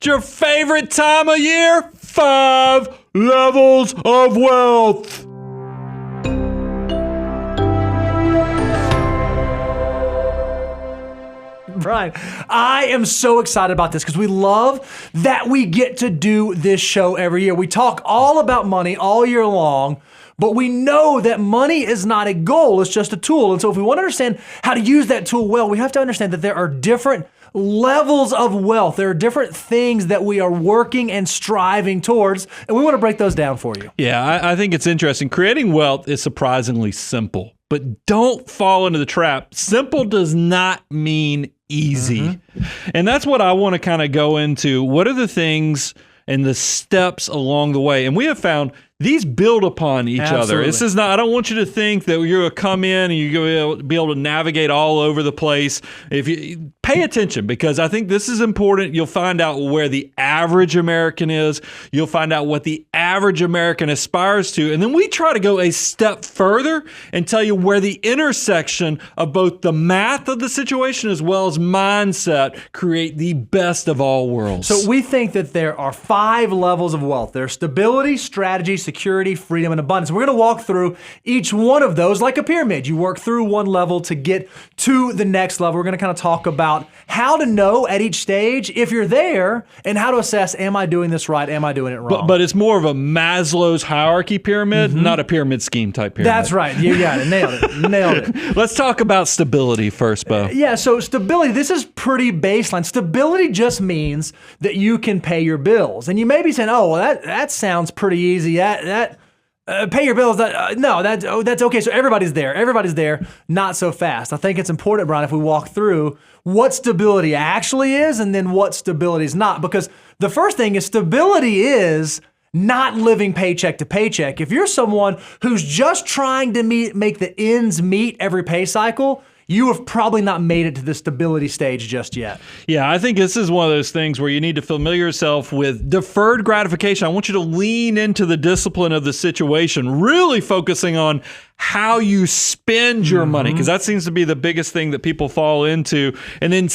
It's your favorite time of year? 5 levels of wealth. Brian, I am so excited about this because we love that we get to do this show every year. We talk all about money all year long, but we know that money is not a goal, it's just a tool. And so if we want to understand how to use that tool well, we have to understand that there are different levels of wealth. There are different things that we are working and striving towards, and we want to break those down for you. Yeah, I think it's interesting. Creating wealth is surprisingly simple, but don't fall into the trap. Simple does not mean easy. And that's what I want to kind of go into. What are the things and the steps along the way? And we have found these build upon each other. This is not, I don't want you to think that you're going to come in and you're going to be able to navigate all over the place. If you pay attention, because I think this is important. You'll find out where the average American is. You'll find out what the average American aspires to. And then we try to go a step further and tell you where the intersection of both the math of the situation as well as mindset create the best of all worlds. So we think that there are 5 levels of wealth. There's stability, strategy, security, freedom, and abundance. We're going to walk through each one of those like a pyramid. You work through one level to get to the next level. We're going to kind of talk about how to know at each stage if you're there and how to assess, am I doing this right? Am I doing it wrong? But it's more of a Maslow's hierarchy pyramid, not a pyramid scheme type pyramid. That's right. You got it. Nailed it. Nailed it. Let's talk about stability first, Bo. Yeah, so stability, this is pretty baseline. Stability just means that you can pay your bills. And you may be saying, oh, well, that sounds pretty easy. Pay your bills. That's okay. So everybody's there. Everybody's there. Not so fast. I think it's important, Brian, if we walk through what stability actually is and then what stability is not. Because the first thing is stability is not living paycheck to paycheck. If you're someone who's just trying to make the ends meet every pay cycle, you have probably not made it to the stability stage just yet. Yeah, I think this is one of those things where you need to familiar yourself with deferred gratification. I want you to lean into the discipline of the situation, really focusing on how you spend your money, because that seems to be the biggest thing that people fall into. And then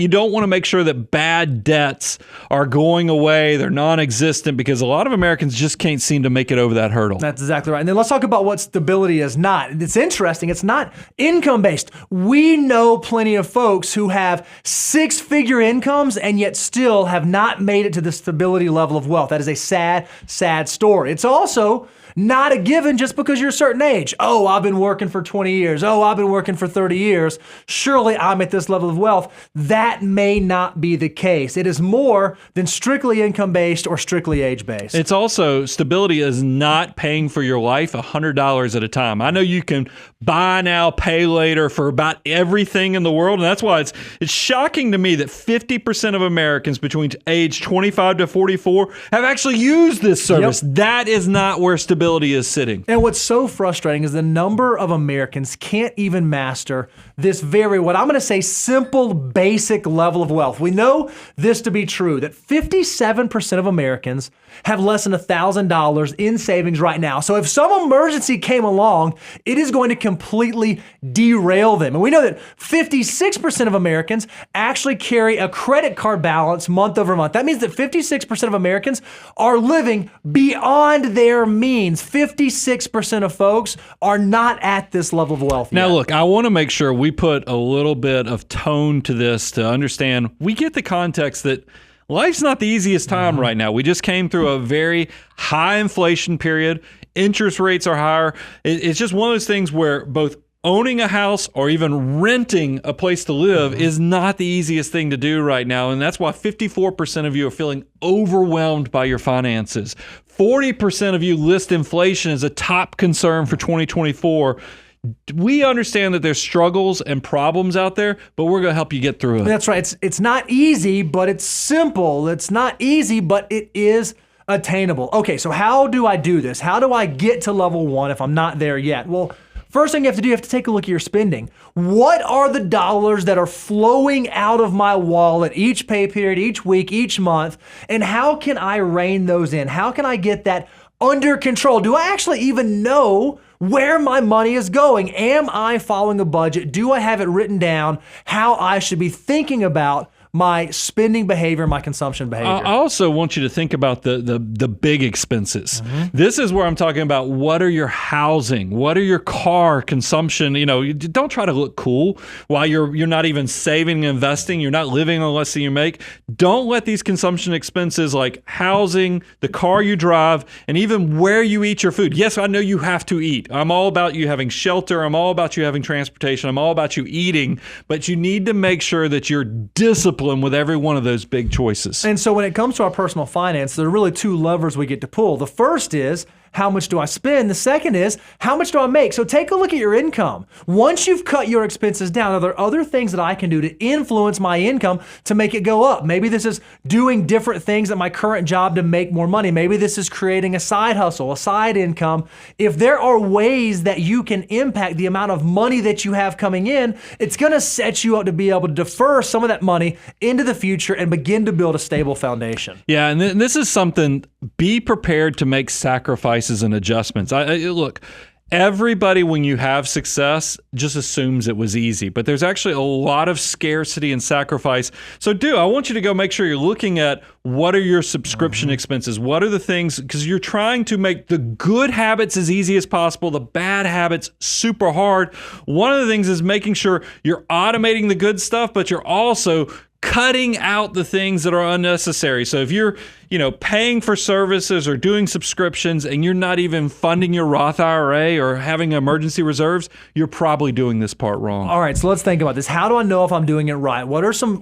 you don't want to make sure that bad debts are going away, they're non-existent, because a lot of Americans just can't seem to make it over that hurdle. That's exactly right. And then let's talk about what stability is not. It's interesting. It's not income-based. We know plenty of folks who have 6-figure incomes and yet still have not made it to the stability level of wealth. That is a sad, sad story. It's also not a given just because you're a certain age. Oh, I've been working for 20 years. Oh, I've been working for 30 years. Surely I'm at this level of wealth. That may not be the case. It is more than strictly income-based or strictly age-based. It's also, stability is not paying for your life $100 at a time. I know you can buy now, pay later for about everything in the world. And that's why it's shocking to me that 50% of Americans between age 25 to 44 have actually used this service. Yep. That is not where stability is sitting. And what's so frustrating is the number of Americans can't even master this what I'm going to say, simple, basic level of wealth. We know this to be true, that 57% of Americans have less than $1,000 in savings right now. So if some emergency came along, it is going to completely derail them. And we know that 56% of Americans actually carry a credit card balance month over month. That means that 56% of Americans are living beyond their means. 56% of folks are not at this level of wealth yet. Now, look, I want to make sure we put a little bit of tone to this to understand. We get the context that life's not the easiest time right now. We just came through a very high inflation period. Interest rates are higher. It's just one of those things where both owning a house or even renting a place to live is not the easiest thing to do right now. And that's why 54% of you are feeling overwhelmed by your finances. 40% of you list inflation as a top concern for 2024. We understand that there's struggles and problems out there, but we're going to help you get through it. That's right. It's not easy, but it's simple. It's not easy, but it is attainable. Okay, so how do I do this? How do I get to level 1 if I'm not there yet? Well, first thing you have to do, you have to take a look at your spending. What are the dollars that are flowing out of my wallet each pay period, each week, each month, and how can I rein those in? How can I get that under control? Do I actually even know where my money is going? Am I following a budget? Do I have it written down how I should be thinking about my spending behavior, my consumption behavior. I also want you to think about the big expenses. This is where I'm talking about what are your housing, what are your car consumption. Don't try to look cool while you're not even saving and investing. You're not living on less than you make. Don't let these consumption expenses like housing, the car you drive, and even where you eat your food. Yes, I know you have to eat. I'm all about you having shelter. I'm all about you having transportation. I'm all about you eating, but you need to make sure that you're disciplined with every one of those big choices. And so when it comes to our personal finance, there are really two levers we get to pull. The first is, how much do I spend? The second is, how much do I make? So take a look at your income. Once you've cut your expenses down, are there other things that I can do to influence my income to make it go up? Maybe this is doing different things at my current job to make more money. Maybe this is creating a side hustle, a side income. If there are ways that you can impact the amount of money that you have coming in, it's going to set you up to be able to defer some of that money into the future and begin to build a stable foundation. Yeah, and this is something, be prepared to make sacrifices and adjustments. Look, everybody, when you have success, just assumes it was easy, but there's actually a lot of scarcity and sacrifice. So I want you to go make sure you're looking at what are your subscription expenses? What are the things, because you're trying to make the good habits as easy as possible, the bad habits super hard. One of the things is making sure you're automating the good stuff, but you're also cutting out the things that are unnecessary. So if you're, paying for services or doing subscriptions and you're not even funding your Roth IRA or having emergency reserves, you're probably doing this part wrong. All right, so let's think about this. How do I know if I'm doing it right? What are some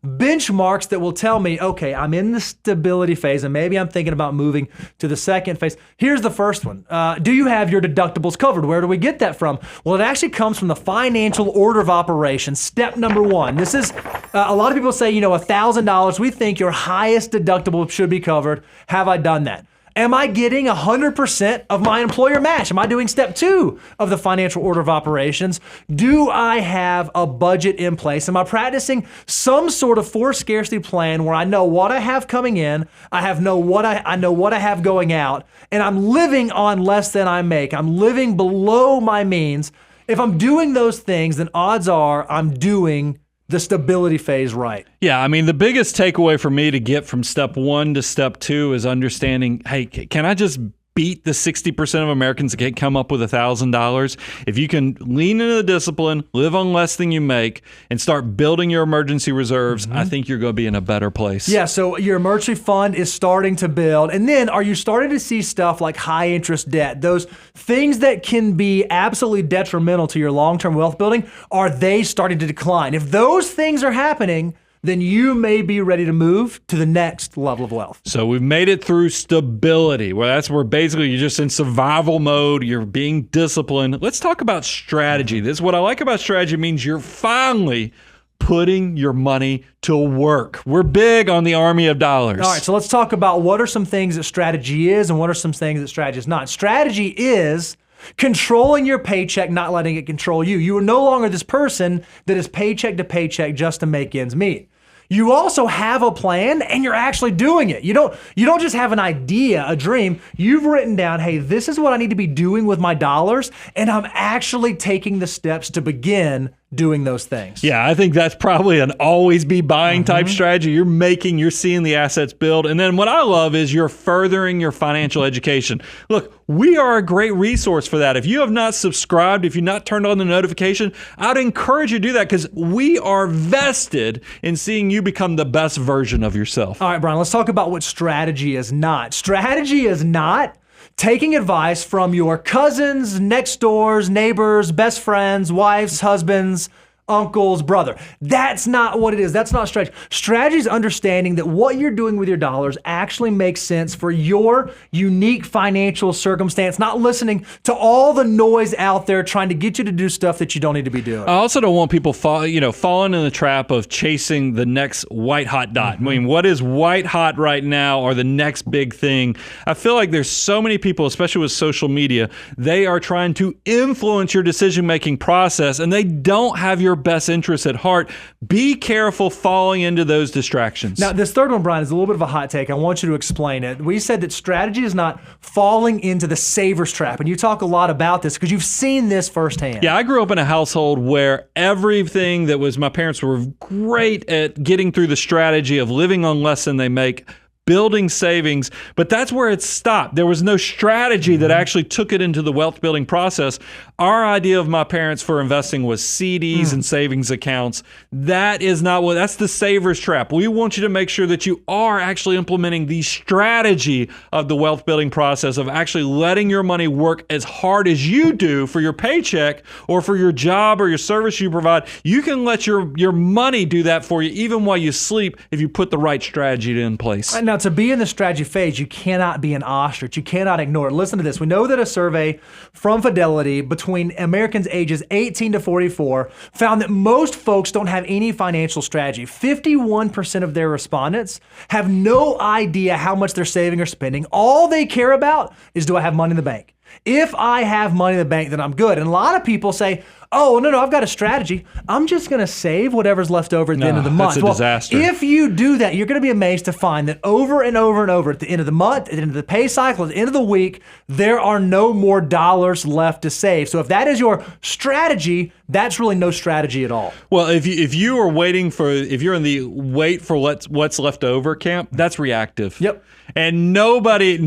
benchmarks that will tell me, okay, I'm in the stability phase and maybe I'm thinking about moving to the second phase? Here's the first one. Do you have your deductibles covered? Where do we get that from? Well, it actually comes from the financial order of operations. Step number one. This is, a lot of people say, $1,000, we think your highest deductible should be covered. Have I done that? Am I getting 100% of my employer match? Am I doing step two of the financial order of operations? Do I have a budget in place? Am I practicing some sort of forced scarcity plan where I know what I have coming in, I know what I have going out, and I'm living on less than I make. I'm living below my means. If I'm doing those things, then odds are I'm doing the stability phase right. Yeah, the biggest takeaway for me to get from step one to step two is understanding, hey, can I just beat the 60% of Americans that can't come up with $1,000? If you can lean into the discipline, live on less than you make, and start building your emergency reserves, I think you're going to be in a better place. Yeah, so your emergency fund is starting to build. And then are you starting to see stuff like high interest debt? Those things that can be absolutely detrimental to your long-term wealth building, are they starting to decline? If those things are happening, then you may be ready to move to the next level of wealth. So we've made it through stability, that's where basically you're just in survival mode, you're being disciplined. Let's talk about strategy. This is what I like about strategy. It means you're finally putting your money to work. We're big on the army of dollars. All right, so let's talk about what are some things that strategy is and what are some things that strategy is not. Strategy is controlling your paycheck, not letting it control you. You are no longer this person that is paycheck to paycheck just to make ends meet. You also have a plan and you're actually doing it. You don't just have an idea, a dream. You've written down, hey, this is what I need to be doing with my dollars, and I'm actually taking the steps to begin doing those things. Yeah, I think that's probably an always be buying type strategy. You're seeing the assets build. And then what I love is you're furthering your financial education. Look, we are a great resource for that. If you have not subscribed, if you've not turned on the notification, I'd encourage you to do that because we are vested in seeing you become the best version of yourself. All right, Brian, let's talk about what strategy is not. Strategy is not taking advice from your cousins, next doors, neighbors, best friends, wives, husbands, uncle's brother. That's not what it is. That's not strategy. Strategy is understanding that what you're doing with your dollars actually makes sense for your unique financial circumstance, not listening to all the noise out there trying to get you to do stuff that you don't need to be doing. I also don't want people falling in the trap of chasing the next white hot dot. What is white hot right now or the next big thing? I feel like there's so many people, especially with social media, they are trying to influence your decision-making process and they don't have your best interests at heart. Be careful falling into those distractions. Now, this third one, Brian, is a little bit of a hot take. I want you to explain it. We said that strategy is not falling into the saver's trap. And you talk a lot about this because you've seen this firsthand. Yeah, I grew up in a household where everything that was, my parents were great at getting through the strategy of living on less than they make, building savings, but that's where it stopped. There was no strategy that actually took it into the wealth building process. Our idea of my parents for investing was CDs and savings accounts. That is not what, that's the saver's trap. We want you to make sure that you are actually implementing the strategy of the wealth building process of actually letting your money work as hard as you do for your paycheck or for your job or your service you provide. You can let your money do that for you even while you sleep if you put the right strategy in place. Now, to be in the strategy phase, you cannot be an ostrich. You cannot ignore it. Listen to this. We know that a survey from Fidelity between Americans ages 18 to 44 found that most folks don't have any financial strategy. 51% of their respondents have no idea how much they're saving or spending. All they care about is, do I have money in the bank? If I have money in the bank, then I'm good. And a lot of people say, oh, no, I've got a strategy. I'm just going to save whatever's left over at the end of the month. That's a disaster. If you do that, you're going to be amazed to find that over and over and over at the end of the month, at the end of the pay cycle, at the end of the week, there are no more dollars left to save. So if that is your strategy, that's really no strategy at all. Well, if you are waiting for, if you're in the wait for what's left over camp, that's reactive. Yep. And nobody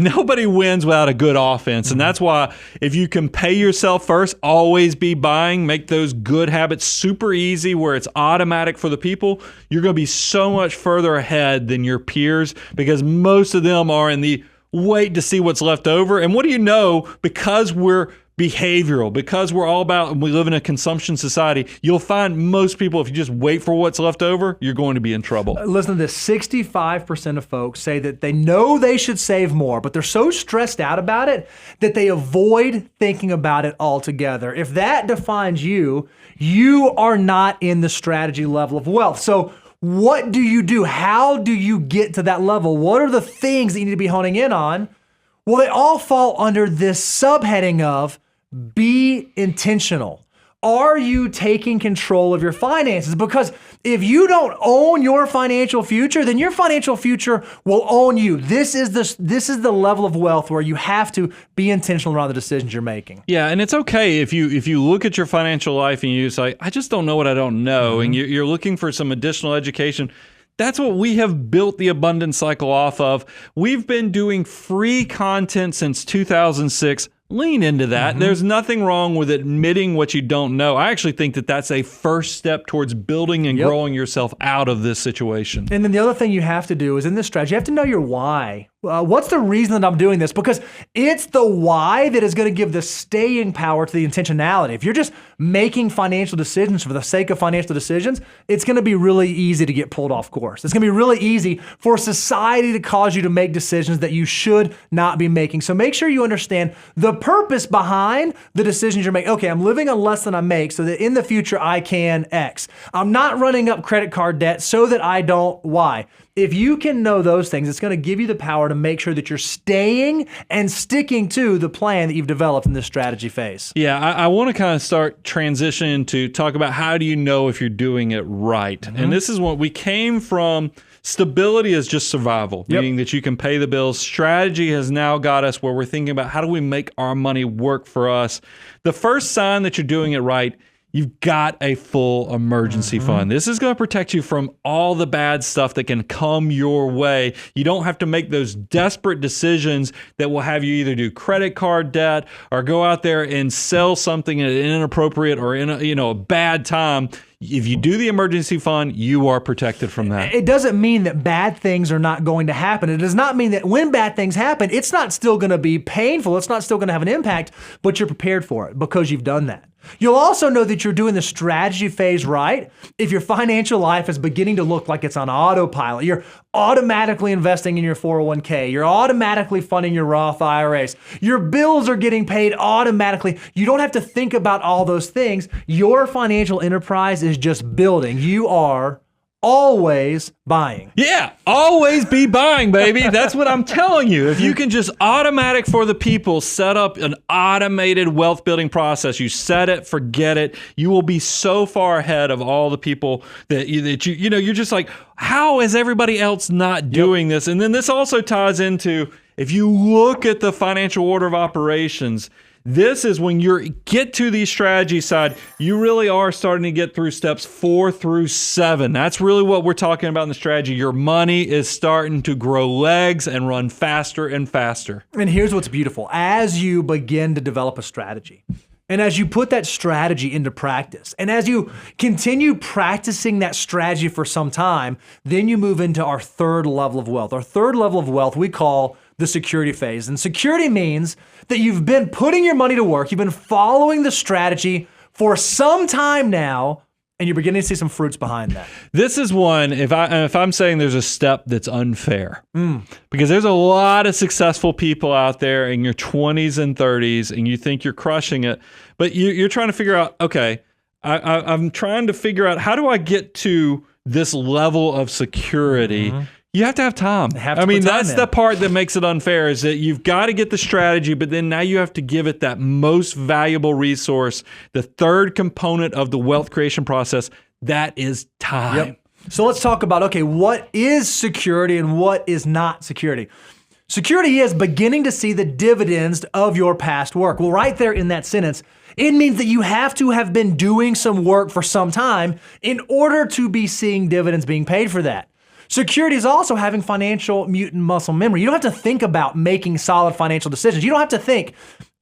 wins without a good offense. And that's why if you can pay yourself first, always be buying, make those good habits super easy where it's automatic for the people, you're going to be so much further ahead than your peers because most of them are in the wait to see what's left over. And what do you know? Because we're behavioral, because we're all about, we live in a consumption society, you'll find most people, if you just wait for what's left over, you're going to be in trouble. Listen to this, 65% of folks say that they know they should save more, but they're so stressed out about it that they avoid thinking about it altogether. If that defines you, you are not in the strategy level of wealth. So what do you do? How do you get to that level? What are the things that you need to be honing in on? Well, they all fall under this subheading of be intentional. Are you taking control of your finances? Because if you don't own your financial future, then your financial future will own you. This is the level of wealth where you have to be intentional around the decisions you're making. Yeah, and it's okay if you look at your financial life and you say, I just don't know what I don't know, and you're looking for some additional education. That's what we have built the abundance cycle off of. We've been doing free content since 2006. Lean into that. There's nothing wrong with admitting what you don't know. I actually think that that's a first step towards building and growing yourself out of this situation. And then the other thing you have to do is in this strategy, you have to know your why. What's the reason that I'm doing this? Because it's the why that is going to give the staying power to the intentionality. If you're just making financial decisions for the sake of financial decisions, it's going to be really easy to get pulled off course. It's going to be really easy for society to cause you to make decisions that you should not be making. So make sure you understand the purpose behind the decisions you're making. Okay, I'm living on less than I make so that in the future I can X. I'm not running up credit card debt so that I don't Y. If you can know those things, it's going to give you the power to make sure that you're staying and sticking to the plan that you've developed in this strategy phase. Yeah, I want to kind of start transitioning to talk about how do you know if you're doing it right. And this is what we came from. Stability is just survival, meaning that you can pay the bills. Strategy has now got us where we're thinking about how do we make our money work for us. The first sign that you're doing it right, you've got a full emergency fund. This is going to protect you from all the bad stuff that can come your way. You don't have to make those desperate decisions that will have you either do credit card debt or go out there and sell something at an inappropriate or in a bad time. If you do the emergency fund, you are protected from that. It doesn't mean that bad things are not going to happen. It does not mean that when bad things happen, it's not still going to be painful. It's not still going to have an impact, but you're prepared for it because you've done that. You'll also know that you're doing the strategy phase right if your financial life is beginning to look like it's on autopilot. You're automatically investing in your 401k. You're automatically funding your Roth IRAs. Your bills are getting paid automatically. You don't have to think about all those things. Your financial enterprise is just building. You are always buying. Yeah, always be buying, baby. That's what I'm telling you. If you can just automatic for the people, set up an automated wealth building process, you set it, forget it, you will be so far ahead of all the people that you're just like, how is everybody else not doing this? And then this also ties into, if you look at the financial order of operations, this is when you get to the strategy side, you really are starting to get through steps 4 through 7. That's really what we're talking about in the strategy. Your money is starting to grow legs and run faster and faster. And here's what's beautiful. As you begin to develop a strategy, and as you put that strategy into practice, and as you continue practicing that strategy for some time, then you move into our third level of wealth. Our third level of wealth we call the security phase. And security means that you've been putting your money to work, you've been following the strategy for some time now, and you're beginning to see some fruits behind that. This is one, if I'm saying there's a step that's unfair, because there's a lot of successful people out there in your 20s and 30s, and you think you're crushing it, but you're trying to figure out, okay, I'm trying to figure out, how do I get to this level of security? You have to have time. That's the part that makes it unfair, is that you've got to get the strategy, but then now you have to give it that most valuable resource, the third component of the wealth creation process, that is time. Yep. So let's talk about, okay, what is security and what is not security? Security is beginning to see the dividends of your past work. Well, right there in that sentence, it means that you have to have been doing some work for some time in order to be seeing dividends being paid for that. Security is also having financial mutant muscle memory. You don't have to think about making solid financial decisions. You don't have to think,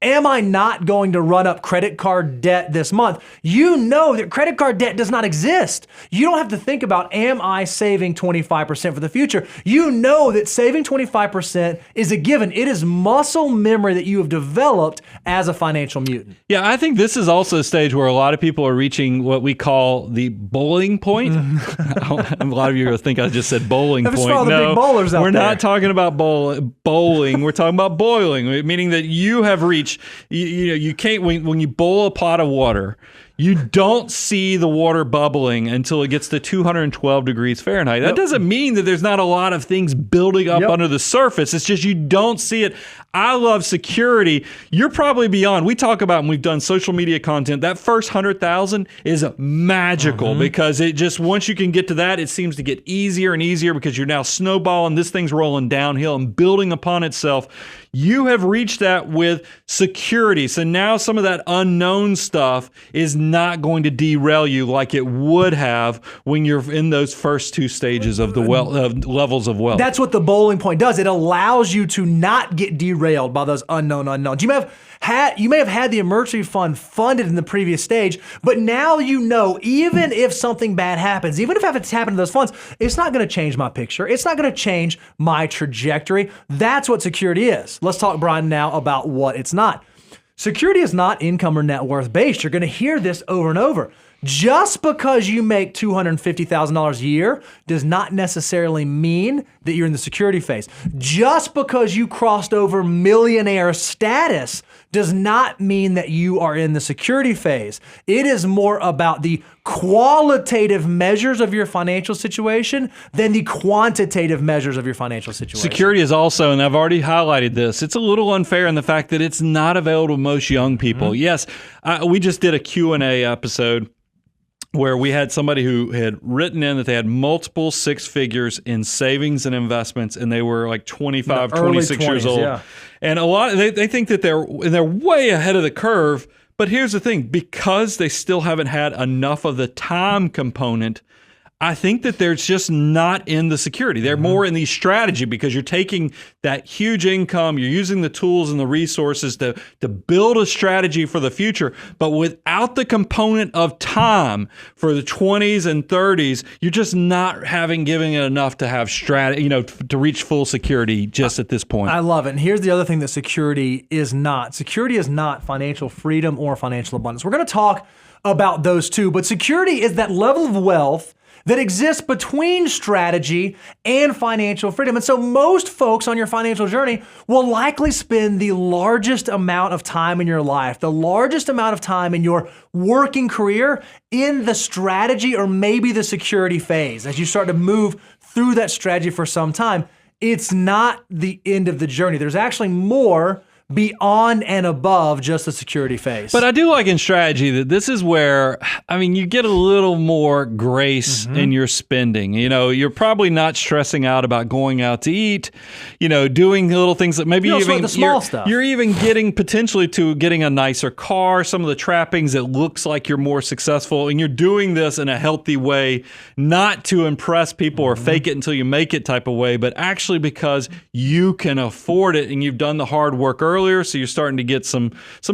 am I not going to run up credit card debt this month? You know that credit card debt does not exist. You don't have to think about, am I saving 25% for the future? You know that saving 25% is a given. It is muscle memory that you have developed as a financial mutant. Yeah, I think this is also a stage where a lot of people are reaching what we call the bowling point. A lot of you are going to think I just said bowling point. For all the big bowlers out we're there. not talking about bowling. We're talking about boiling, meaning that you have reached, you can't, when you boil a pot of water, you don't see the water bubbling until it gets to 212 degrees Fahrenheit. That doesn't mean that there's not a lot of things building up under the surface. It's just you don't see it. I love security. You're probably beyond. We talk about, and we've done social media content, that first 100,000 is magical because it just, once you can get to that, it seems to get easier and easier because you're now snowballing. This thing's rolling downhill and building upon itself. You have reached that with security. So now some of that unknown stuff is not going to derail you like it would have when you're in those first two stages of the levels of wealth. That's what the bowling point does. It allows you to not get derailed by those unknowns. You may have had the emergency fund funded in the previous stage, but now you know, even if something bad happens, even if it's happened to those funds, it's not going to change my picture. It's not going to change my trajectory. That's what security is. Let's talk, Brian, now about what it's not. Security is not income or net worth based. You're going to hear this over and over. Just because you make $250,000 a year does not necessarily mean that you're in the security phase. Just because you crossed over millionaire status does not mean that you are in the security phase. It is more about the qualitative measures of your financial situation than the quantitative measures of your financial situation. Security is also, and I've already highlighted this, it's a little unfair in the fact that it's not available to most young people. Yes, we just did a Q&A episode where we had somebody who had written in that they had multiple six figures in savings and investments, and they were like 25, 26 years old. Yeah. And a lot, they think that they're way ahead of the curve. But here's the thing, because they still haven't had enough of the time component, I think that they're just not in the security. They're more in the strategy because you're taking that huge income, you're using the tools and the resources to build a strategy for the future. But without the component of time for the 20s and 30s, you're just not giving it enough to have strategy, to reach full security just at this point. I love it. And here's the other thing that security is not. Security is not financial freedom or financial abundance. We're going to talk about those two, but security is that level of wealth that exists between strategy and financial freedom. And so most folks on your financial journey will likely spend the largest amount of time in your life, the largest amount of time in your working career in the strategy or maybe the security phase. As you start to move through that strategy for some time, it's not the end of the journey. There's actually more beyond and above just the security phase. But I do like in strategy that this is where, I mean, you get a little more grace in your spending. You know, you're probably not stressing out about going out to eat, you know, doing little things that maybe even the small stuff. You're even getting potentially to getting a nicer car, some of the trappings that looks like you're more successful, and you're doing this in a healthy way, not to impress people or fake it until you make it type of way, but actually because you can afford it and you've done the hard work earlier, so you're starting to get some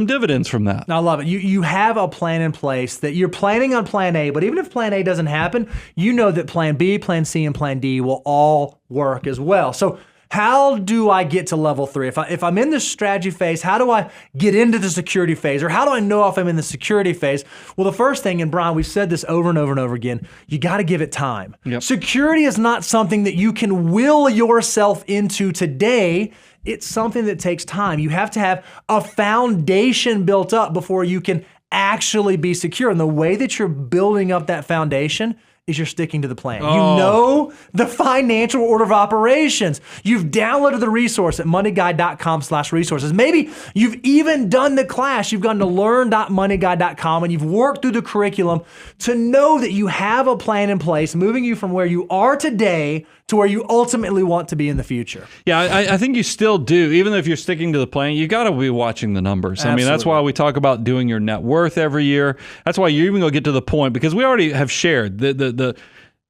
dividends from that. I love it. You have a plan in place that you're planning on plan A, but even if plan A doesn't happen, you know that plan B, plan C, and plan D will all work as well. So how do I get to level 3? If I'm in the strategy phase, how do I get into the security phase? Or how do I know if I'm in the security phase? Well, the first thing, and Brian, we've said this over and over and over again, you got to give it time. Yep. Security is not something that you can will yourself into today. It's something that takes time. You have to have a foundation built up before you can actually be secure. And the way that you're building up that foundation is you're sticking to the plan. You know the financial order of operations. You've downloaded the resource at moneyguide.com/resources. Maybe you've even done the class. You've gone to learn.moneyguide.com and you've worked through the curriculum to know that you have a plan in place, moving you from where you are today to where you ultimately want to be in the future. Yeah, I think you still do. Even if you're sticking to the plan, you got to be watching the numbers. Absolutely. I mean, that's why we talk about doing your net worth every year. That's why you're even going to get to the point, because we already have shared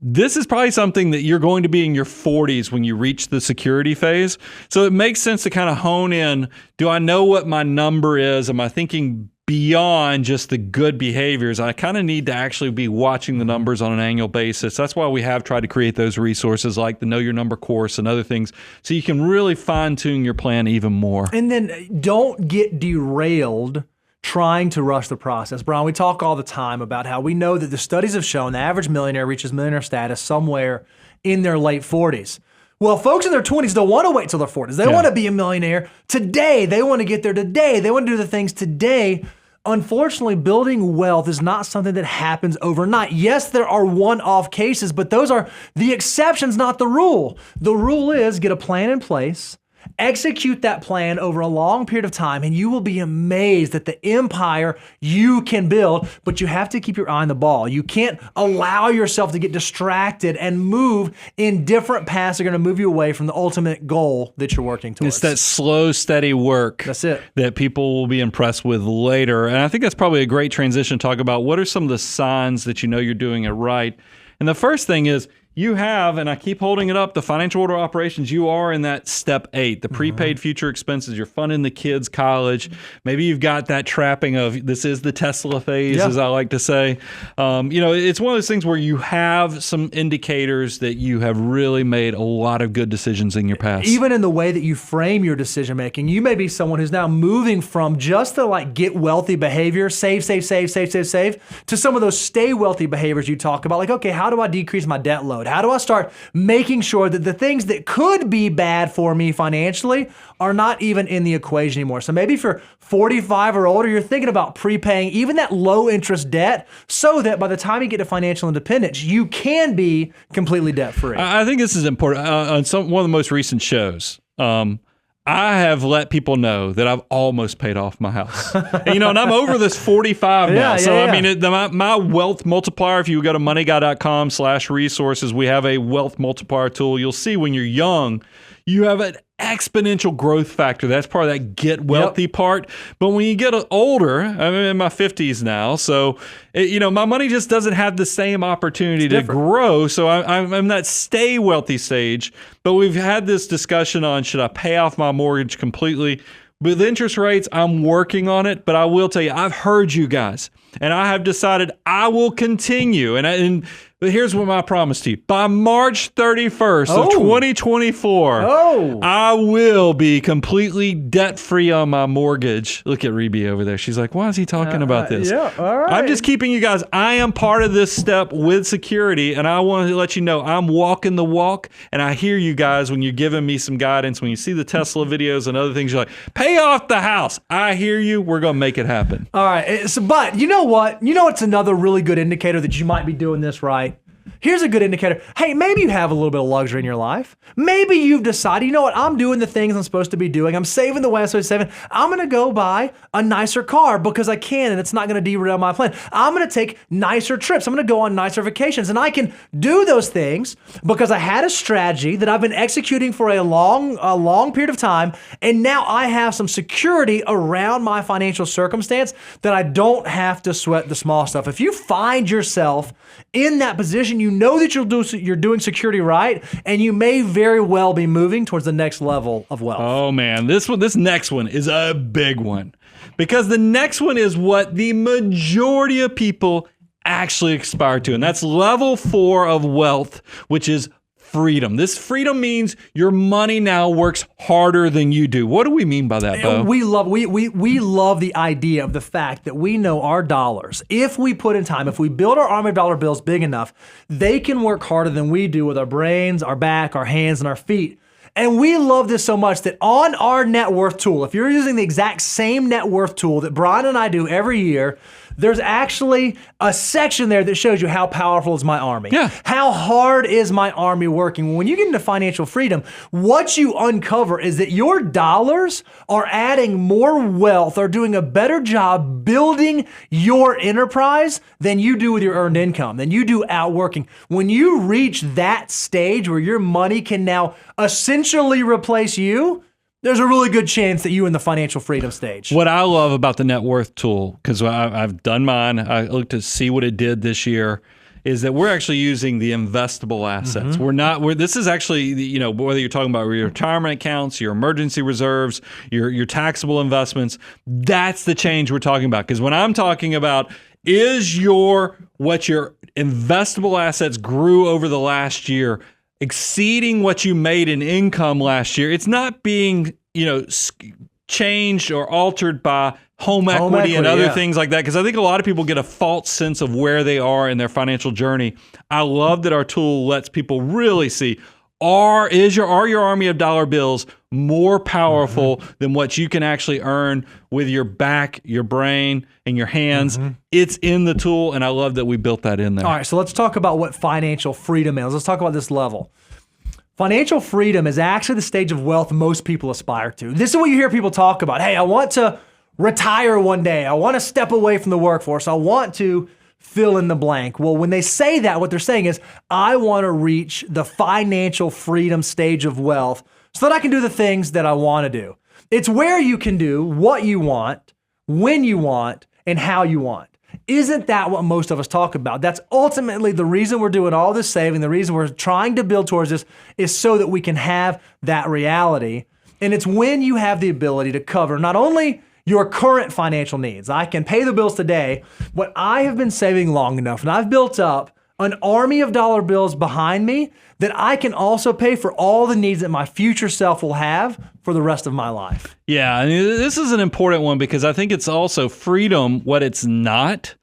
this is probably something that you're going to be in your 40s when you reach the security phase. So it makes sense to kind of hone in. Do I know what my number is? Am I thinking beyond just the good behaviors? I kind of need to actually be watching the numbers on an annual basis. That's why we have tried to create those resources like the Know Your Number course and other things, so you can really fine-tune your plan even more. And then don't get derailed trying to rush the process. Brian, we talk all the time about how we know that the studies have shown the average millionaire reaches millionaire status somewhere in their late 40s. Well, folks in their 20s don't want to wait till their 40s. They want to be a millionaire today. They want to get there today. They want to do the things today. Unfortunately, building wealth is not something that happens overnight. Yes, there are one-off cases, but those are the exceptions, not the rule. The rule is get a plan in place, execute that plan over a long period of time, and you will be amazed at the empire you can build, but you have to keep your eye on the ball. You can't allow yourself to get distracted and move in different paths that are going to move you away from the ultimate goal that you're working towards. It's that slow, steady work. That's it. That people will be impressed with later. And I think that's probably a great transition to talk about what are some of the signs that you know you're doing it right. And the first thing is, you have, and I keep holding it up, the financial order operations. You are in that step 8, the prepaid future expenses. You're funding the kids' college. Maybe you've got that trapping of this is the Tesla phase, as I like to say. You know, it's one of those things where you have some indicators that you have really made a lot of good decisions in your past. Even in the way that you frame your decision making, you may be someone who's now moving from just the like get wealthy behavior, save, to some of those stay wealthy behaviors you talk about. Like, okay, how do I decrease my debt load? How do I start making sure that the things that could be bad for me financially are not even in the equation anymore? So maybe if you're 45 or older, you're thinking about prepaying even that low interest debt so that by the time you get to financial independence, you can be completely debt free. I think this is important. On one of the most recent shows, I have let people know that I've almost paid off my house. And, you know, and I'm over this 45 now. I mean, my wealth multiplier, if you go to moneyguy.com/resources, we have a wealth multiplier tool. You'll see when you're young, you have an exponential growth factor. That's part of that get wealthy part. But when you get older, I'm in my 50s now, so you know, my money just doesn't have the same opportunity to grow. So I'm in that stay wealthy stage. But we've had this discussion on, should I pay off my mortgage completely? With interest rates, I'm working on it, but I will tell you, I've heard you guys, and I have decided I will continue. And But here's what my promise to you. By March 31st of 2024, I will be completely debt-free on my mortgage. Look at Rebe over there. She's like, why is he talking about this? Yeah, all right. I'm just keeping you guys. I am part of this step with security, and I want to let you know I'm walking the walk, and I hear you guys when you're giving me some guidance. When you see the Tesla videos and other things, you're like, pay off the house. I hear you. We're going to make it happen. All right. But you know what? You know it's another really good indicator that you might be doing this right? Here's a good indicator. Hey, maybe you have a little bit of luxury in your life. Maybe you've decided, you know what, I'm doing the things I'm supposed to be doing. I'm saving the way I'm supposed to save. I'm going to go buy a nicer car because I can, and it's not going to derail my plan. I'm going to take nicer trips. I'm going to go on nicer vacations. And I can do those things because I had a strategy that I've been executing for a long period of time. And now I have some security around my financial circumstance that I don't have to sweat the small stuff. If you find yourself in that position, you know that you're doing security right, and you may very well be moving towards the next level of wealth. Oh man, this next one is a big one, because the next one is what the majority of people actually aspire to, and that's level 4 of wealth, which is freedom. This freedom means your money now works harder than you do. What do we mean by that, Bo? We love the idea of the fact that we know our dollars, if we put in time, if we build our army of dollar bills big enough, they can work harder than we do with our brains, our back, our hands, and our feet. And we love this so much that on our net worth tool, if you're using the exact same net worth tool that Brian and I do every year, there's actually a section there that shows you how powerful is my army. Yeah. How hard is my army working? When you get into financial freedom, what you uncover is that your dollars are adding more wealth, or doing a better job building your enterprise than you do with your earned income, than you do outworking. When you reach that stage where your money can now essentially replace you, there's a really good chance that you're in the financial freedom stage. What I love about the net worth tool, because I've done mine, I looked to see what it did this year, is that we're actually using the investable assets. This is actually, you know, whether you're talking about your retirement accounts, your emergency reserves, your taxable investments, that's the change we're talking about. Because when I'm talking about what your investable assets grew over the last year, exceeding what you made in income last year, it's not being, changed or altered by home equity and other things like that. Because I think a lot of people get a false sense of where they are in their financial journey. I love that our tool lets people really see, are your army of dollar bills more powerful than what you can actually earn with your back, your brain, and your hands? It's in the tool, and I love that we built that in there. All right, so let's talk about what financial freedom is. Let's talk about this level. Financial freedom is actually the stage of wealth most people aspire to. This is what you hear people talk about. Hey, I want to retire one day. I want to step away from the workforce. I want to fill in the blank. Well, when they say that, what they're saying is, I want to reach the financial freedom stage of wealth so that I can do the things that I want to do. It's where you can do what you want, when you want, and how you want. Isn't that what most of us talk about? That's ultimately the reason we're doing all this saving, the reason we're trying to build towards this, is so that we can have that reality. And it's when you have the ability to cover not only your current financial needs. I can pay the bills today, but I have been saving long enough, and I've built up an army of dollar bills behind me that I can also pay for all the needs that my future self will have for the rest of my life. Yeah, I mean, this is an important one, because I think it's also freedom. What it's not,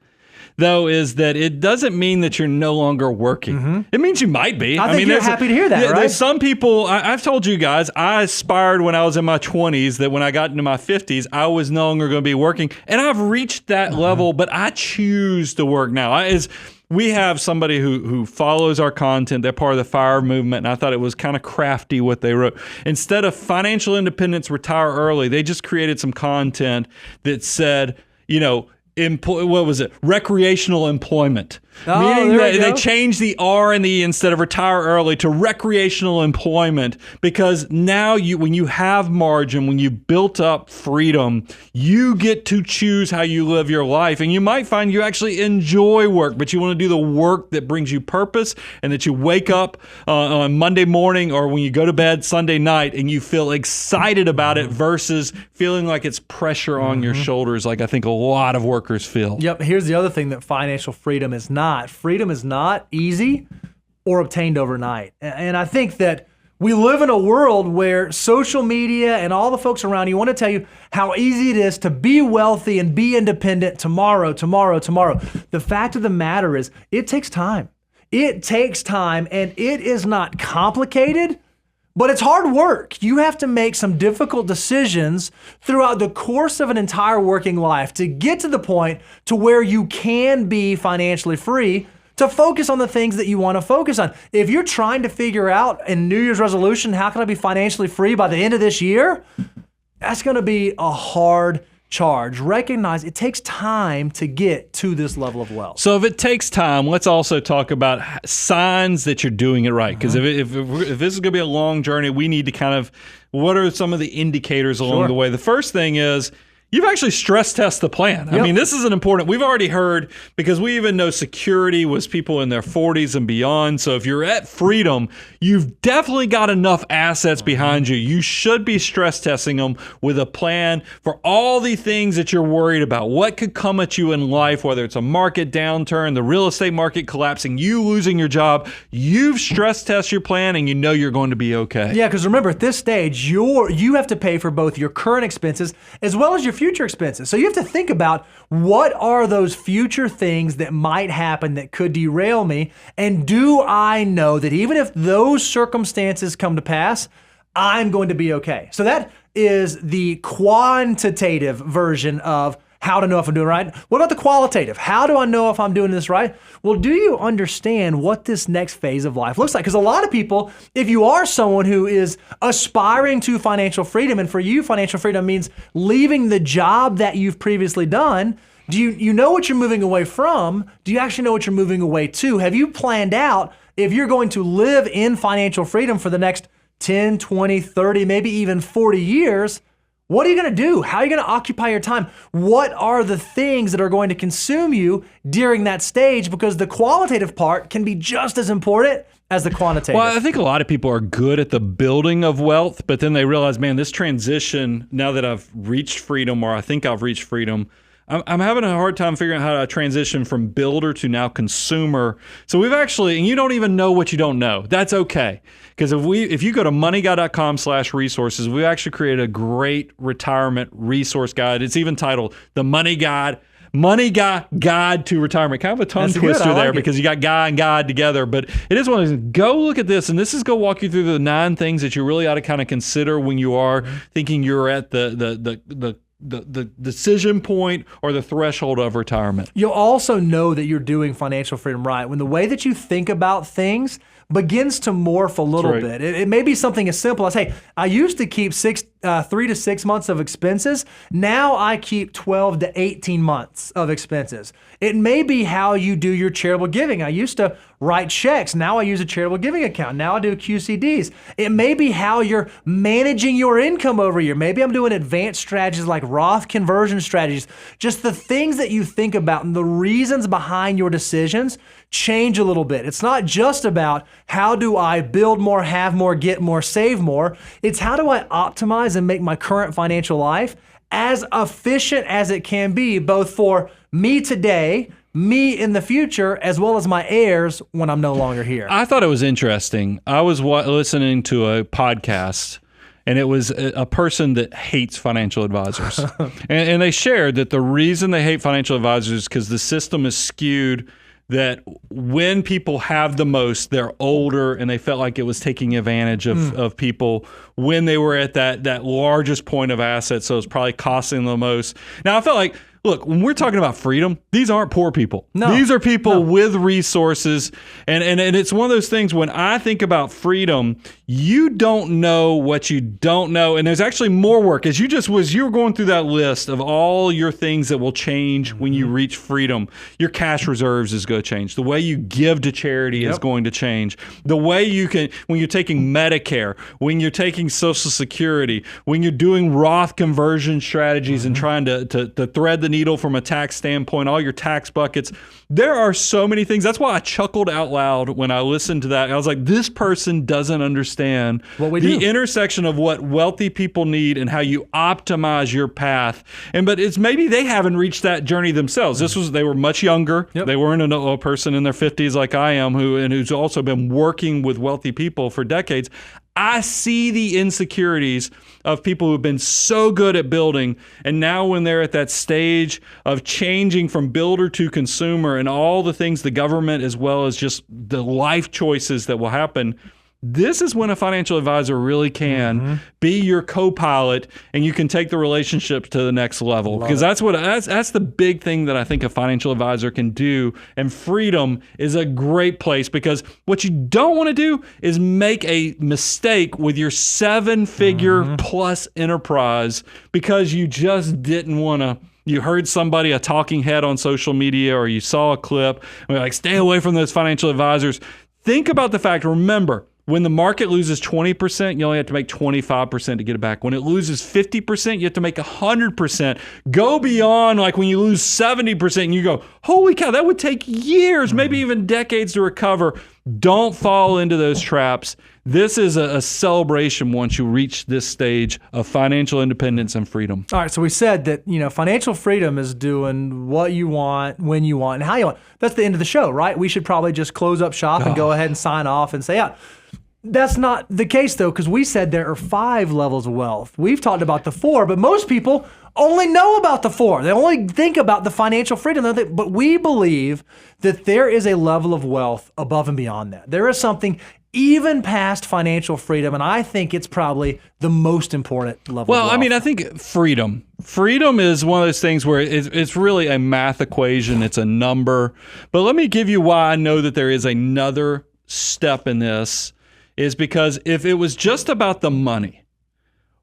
though, is that it doesn't mean that you're no longer working. It means you might be. I think you're happy to hear that, right? There's some people, I've told you guys, I aspired when I was in my 20s that when I got into my 50s, I was no longer going to be working. And I've reached that level, but I choose to work now. We have somebody who follows our content. They're part of the FIRE movement, and I thought it was kind of crafty what they wrote. Instead of financial independence, retire early, they just created some content that said, what was it? Recreational employment. Meaning that they changed the R and the E instead of retire early to recreational employment, because now when you have margin, when you built up freedom, you get to choose how you live your life. And you might find you actually enjoy work, but you want to do the work that brings you purpose, and that you wake up on Monday morning or when you go to bed Sunday night and you feel excited about it, versus feeling like it's pressure on your shoulders, like I think a lot of workers feel. Yep. Here's the other thing that financial freedom is not. freedom is not easy or obtained overnight. And I think that we live in a world where social media and all the folks around you want to tell you how easy it is to be wealthy and be independent tomorrow. The fact of the matter is, it takes time. It takes time, and it is not complicated, but it's hard work. You have to make some difficult decisions throughout the course of an entire working life to get to the point to where you can be financially free, to focus on the things that you want to focus on. If you're trying to figure out in New Year's resolution, how can I be financially free by the end of this year? That's going to be a hard charge. Recognize it takes time to get to this level of wealth. So if it takes time, let's also talk about signs that you're doing it right. Because if this is going to be a long journey, we need to kind of, what are some of the indicators along the way? The first thing is, you've actually stress test the plan. I mean, this is an important, we've already heard, because we even know security was people in their 40s and beyond. So if you're at freedom, you've definitely got enough assets behind you. You should be stress testing them with a plan for all the things that you're worried about. What could come at you in life, whether it's a market downturn, the real estate market collapsing, you losing your job. You've stress tested your plan and you know you're going to be okay. Yeah, because remember, at this stage, you have to pay for both your current expenses as well as your future expenses. So you have to think about, what are those future things that might happen that could derail me? And do I know that even if those circumstances come to pass, I'm going to be okay? So that is the quantitative version of how to know if I'm doing right. What about the qualitative? How do I know if I'm doing this right? Well, do you understand what this next phase of life looks like? Because a lot of people, if you are someone who is aspiring to financial freedom, and for you, financial freedom means leaving the job that you've previously done, do you know what you're moving away from? Do you actually know what you're moving away to? Have you planned out if you're going to live in financial freedom for the next 10, 20, 30, maybe even 40 years? What are you going to do? How are you going to occupy your time? What are the things that are going to consume you during that stage? Because the qualitative part can be just as important as the quantitative. Well, I think a lot of people are good at the building of wealth, but then they realize, man, this transition, now that I've reached freedom, or I think I've reached freedom, I'm having a hard time figuring out how to transition from builder to now consumer. So we've actually, and you don't even know what you don't know. That's okay. Because if you go to moneyguy.com/resources, we actually created a great retirement resource guide. It's even titled The Money Guy Guide to Retirement. Kind of a tongue twister there, because you got guy and guide together. But it is one of those things. Go look at this, and this is go walk you through the 9 things that you really ought to kind of consider when you are thinking you're at the decision point or the threshold of retirement. You'll also know that you're doing financial freedom right when the way that you think about things begins to morph a little bit. It may be something as simple as, hey, I used to keep 3 to 6 months of expenses. Now I keep 12 to 18 months of expenses. It may be how you do your charitable giving. I used to write checks. Now I use a charitable giving account. Now I do QCDs. It may be how you're managing your income over a year. Maybe I'm doing advanced strategies like Roth conversion strategies. Just the things that you think about and the reasons behind your decisions change a little bit. It's not just about how do I build more, have more, get more, save more. It's how do I optimize and make my current financial life as efficient as it can be, both for me today, me in the future, as well as my heirs when I'm no longer here. I thought it was interesting. I was listening to a podcast, and it was a person that hates financial advisors. and they shared that the reason they hate financial advisors is because the system is skewed, that when people have the most, they're older, and they felt like it was taking advantage of people when they were at that largest point of assets, so it's probably costing them the most. Now, I felt like, look, when we're talking about freedom, these aren't poor people. No. These are people with resources. And it's one of those things, when I think about freedom, you don't know what you don't know. And there's actually more work. As you were going through that list of all your things that will change when you reach freedom, your cash reserves is going to change. The way you give to charity is going to change. The way you can, when you're taking Medicare, when you're taking Social Security, when you're doing Roth conversion strategies and trying to thread the needle from a tax standpoint, all your tax buckets. There are so many things. That's why I chuckled out loud when I listened to that. I was like, this person doesn't understand understand What we the do. intersection of what wealthy people need and how you optimize your path. But it's maybe they haven't reached that journey themselves. They were much younger. Yep. They weren't a person in their 50s like I am, who's also been working with wealthy people for decades. I see the insecurities of people who've been so good at building, and now when they're at that stage of changing from builder to consumer and all the things the government as well as just the life choices that will happen, this is when a financial advisor really can be your co-pilot, and you can take the relationship to the next level. Because that's the big thing that I think a financial advisor can do. And Freedom is a great place, because what you don't want to do is make a mistake with your 7-figure plus enterprise because you just didn't want to. You heard somebody, a talking head on social media, or you saw a clip, and you're like, stay away from those financial advisors. Think about the fact, remember, when the market loses 20%, you only have to make 25% to get it back. When it loses 50%, you have to make 100%. Go beyond, like when you lose 70% and you go, holy cow, that would take years, maybe even decades to recover. Don't fall into those traps. This is a celebration once you reach this stage of financial independence and freedom. All right, so we said that, financial freedom is doing what you want, when you want, and how you want. That's the end of the show, right? We should probably just close up shop and go ahead and sign off and say, yeah. That's not the case, though, because we said there are 5 levels of wealth. We've talked about the 4, but most people only know about the 4. They only think about the financial freedom. But we believe that there is a level of wealth above and beyond that. There is something even past financial freedom, and I think it's probably the most important level of wealth. Well, I mean, I think freedom is one of those things where it's really a math equation. It's a number. But let me give you why I know that there is another step in this. Is because if it was just about the money,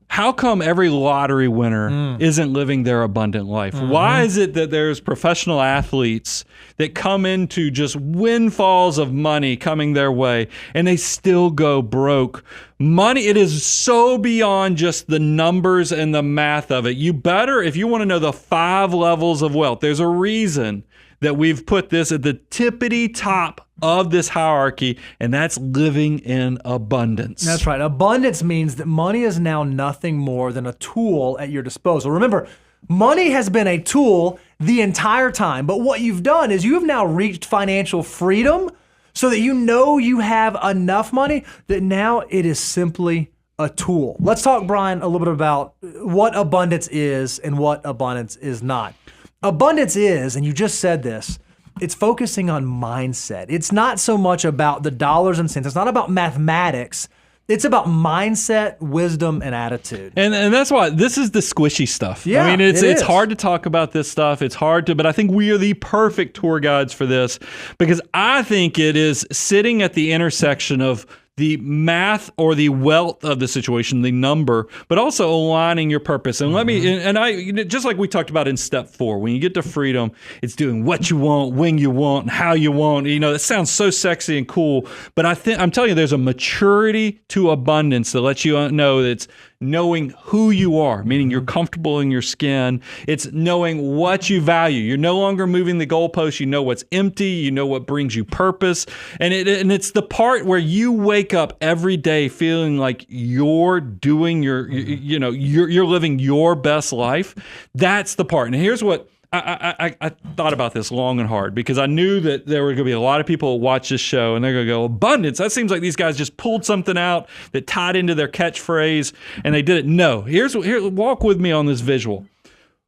how come every lottery winner isn't living their abundant life? Why is it that there's professional athletes that come into just windfalls of money coming their way and they still go broke? Money, it is so beyond just the numbers and the math of it. You better, if you want to know the 5 levels of wealth, there's a reason that we've put this at the tippity top of this hierarchy, and that's living in abundance. That's right. Abundance means that money is now nothing more than a tool at your disposal. Remember, money has been a tool the entire time, but what you've done is you have now reached financial freedom so that you have enough money that now it is simply a tool. Let's talk, Brian, a little bit about what abundance is and what abundance is not. Abundance is, and you just said this, it's focusing on mindset. It's not so much about the dollars and cents. It's not about mathematics. It's about mindset, wisdom, and attitude. And that's why this is the squishy stuff. Yeah, I mean, it's is. hard to talk about this stuff. It's hard to, but I think we are the perfect tour guides for this, because I think it is sitting at the intersection of the math or the wealth of the situation, the number, but also aligning your purpose. And let me, and I, just like we talked about in step 4, when you get to freedom, it's doing what you want, when you want, and how you want. That sounds so sexy and cool, but I'm telling you, there's a maturity to abundance that lets you know that it's knowing who you are, meaning you're comfortable in your skin. It's knowing what you value. You're no longer moving the goalposts. You know what's empty. You know what brings you purpose. And it's the part where you wake up every day feeling like you're doing you're living your best life. That's the part. And here's what I thought about this long and hard, because I knew that there were going to be a lot of people who watch this show and they're going to go, abundance, that seems like these guys just pulled something out that tied into their catchphrase and they did it. No, here, walk with me on this visual.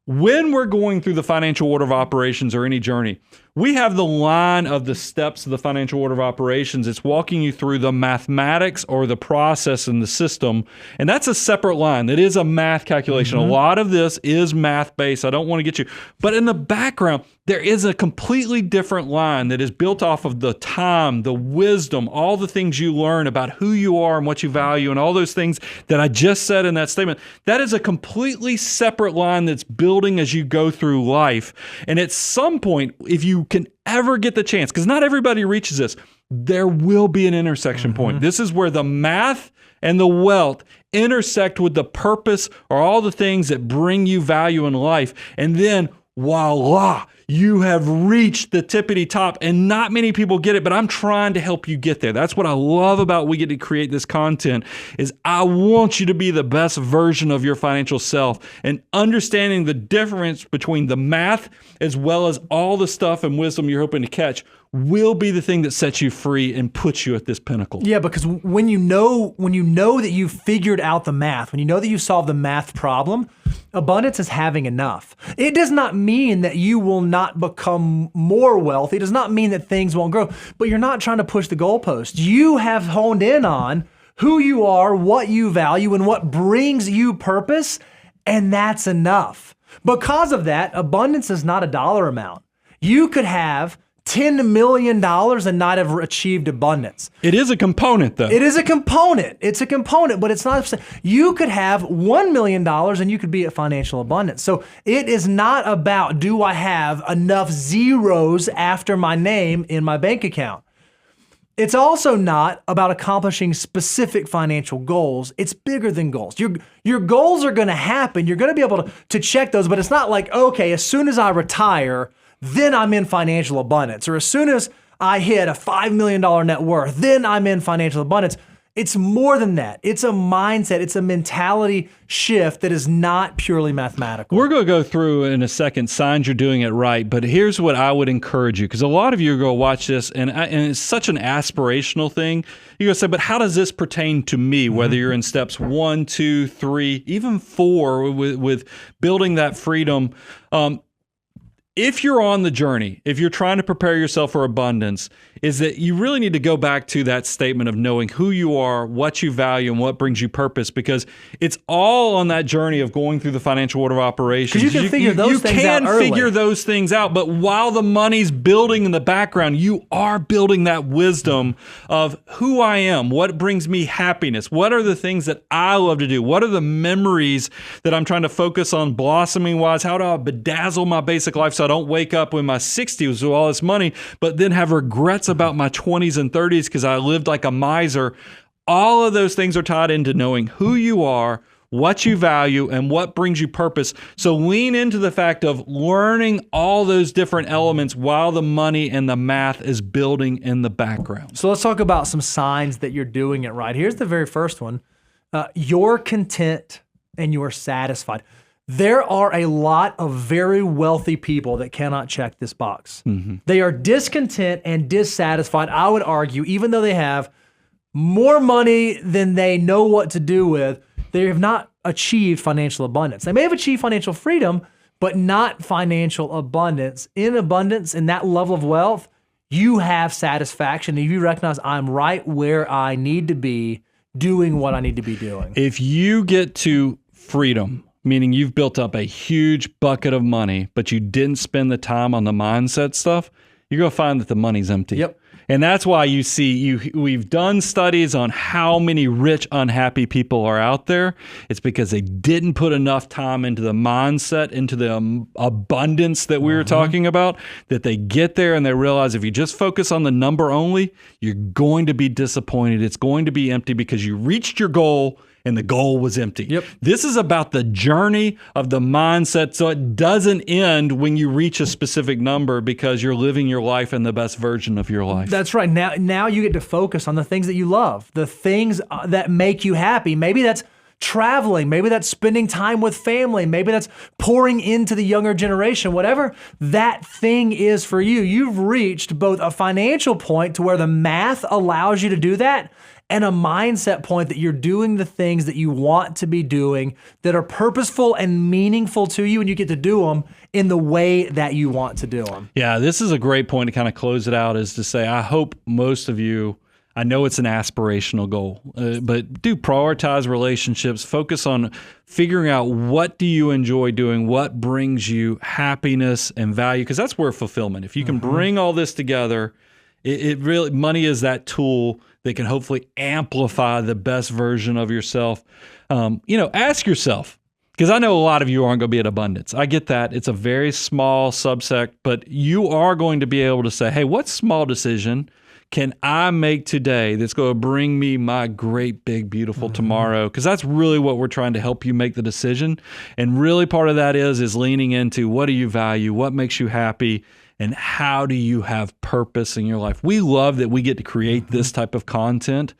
When we're going through the financial order of operations or any journey, we have the line of the steps of the financial order of operations. It's walking you through the mathematics or the process in the system. And that's a separate line. That is a math calculation. A lot of this is math-based. I don't want to get you. But in the background, there is a completely different line that is built off of the time, the wisdom, all the things you learn about who you are and what you value and all those things that I just said in that statement. That is a completely separate line that's building as you go through life. And at some point, if you can ever get the chance, because not everybody reaches this, there will be an intersection point. This is where the math and the wealth intersect with the purpose or all the things that bring you value in life. And then voila, you have reached the tippity top. And not many people get it, but I'm trying to help you get there. That's what I love about we get to create this content is I want you to be the best version of your financial self, and understanding the difference between the math as well as all the stuff and wisdom you're hoping to catch will be the thing that sets you free and puts you at this pinnacle. Yeah, because when you know that you've figured out the math, when you know that you solved the math problem, abundance is having enough. It does not mean that you will not become more wealthy. It does not mean that things won't grow, but you're not trying to push the goalpost. You have honed in on who you are, what you value, and what brings you purpose, and that's enough. Because of that, abundance is not a dollar amount. You could have $10 million and not have achieved abundance. It is a component, though. It is a component. It's a component, but it's not. You could have $1 million and you could be at financial abundance. So it is not about, do I have enough zeros after my name in my bank account? It's also not about accomplishing specific financial goals. It's bigger than goals. Your goals are going to happen. You're going to be able to check those, but it's not like, okay, as soon as I retire, then I'm in financial abundance. Or as soon as I hit a $5 million net worth, then I'm in financial abundance. It's more than that. It's a mindset. It's a mentality shift that is not purely mathematical. We're going to go through in a second signs you're doing it right, but here's what I would encourage you, because a lot of you are going to watch this, and it's such an aspirational thing. You're going to say, but how does this pertain to me, whether you're in steps 1, 2, 3, even 4 with building that freedom? If you're on the journey, if you're trying to prepare yourself for abundance, is that you really need to go back to that statement of knowing who you are, what you value, and what brings you purpose, because it's all on that journey of going through the financial order of operations. Because you can figure those things out early. You can figure those things out, but while the money's building in the background, you are building that wisdom of who I am, what brings me happiness, what are the things that I love to do, what are the memories that I'm trying to focus on blossoming-wise, how do I bedazzle my basic life so I don't wake up in my 60s with all this money, but then have regrets about my 20s and 30s because I lived like a miser. All of those things are tied into knowing who you are, what you value, and what brings you purpose. So lean into the fact of learning all those different elements while the money and the math is building in the background. So let's talk about some signs that you're doing it right. Here's the very first one. You're content and you're satisfied. There are a lot of very wealthy people that cannot check this box. Mm-hmm. They are discontent and dissatisfied, I would argue, even though they have more money than they know what to do with, they have not achieved financial abundance. They may have achieved financial freedom, but not financial abundance. In abundance, in that level of wealth, you have satisfaction. If you recognize I'm right where I need to be, doing what I need to be doing. If you get to freedom, meaning you've built up a huge bucket of money, but you didn't spend the time on the mindset stuff, you're going to find that the money's empty. Yep. And that's why you see, we've done studies on how many rich, unhappy people are out there. It's because they didn't put enough time into the mindset, into the abundance that we were talking about, that they get there and they realize if you just focus on the number only, you're going to be disappointed. It's going to be empty because you reached your goal and the goal was empty. Yep. This is about the journey of the mindset, so it doesn't end when you reach a specific number because you're living your life in the best version of your life. That's right. Now you get to focus on the things that you love, the things that make you happy. Maybe that's traveling. Maybe that's spending time with family. Maybe that's pouring into the younger generation. Whatever that thing is for you, you've reached both a financial point to where the math allows you to do that, and a mindset point that you're doing the things that you want to be doing that are purposeful and meaningful to you, and you get to do them in the way that you want to do them. Yeah, this is a great point to kind of close it out, is to say, I hope most of you, I know it's an aspirational goal, but do prioritize relationships, focus on figuring out what do you enjoy doing, what brings you happiness and value, because that's where fulfillment, if you can bring all this together, it really, money is that tool that can hopefully amplify the best version of yourself. Ask yourself, because I know a lot of you aren't going to be at abundance. I get that. It's a very small subsect, but you are going to be able to say, hey, what small decision can I make today that's going to bring me my great, big, beautiful tomorrow? Because that's really what we're trying to help you make the decision. And really part of that is leaning into what do you value, what makes you happy, and how do you have purpose in your life? We love that we get to create this type of content.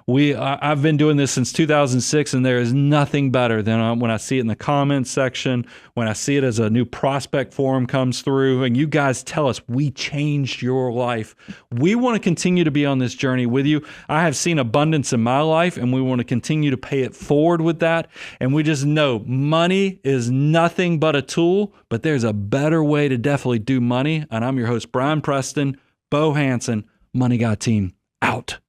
I've been doing this since 2006, and there is nothing better than when I see it in the comments section, when I see it as a new prospect form comes through, and you guys tell us, we changed your life. We want to continue to be on this journey with you. I have seen abundance in my life, and we want to continue to pay it forward with that. And we just know money is nothing but a tool, but there's a better way to definitely do money. And I'm your host, Brian Preston, Bo Hansen, Money Guy Team, out.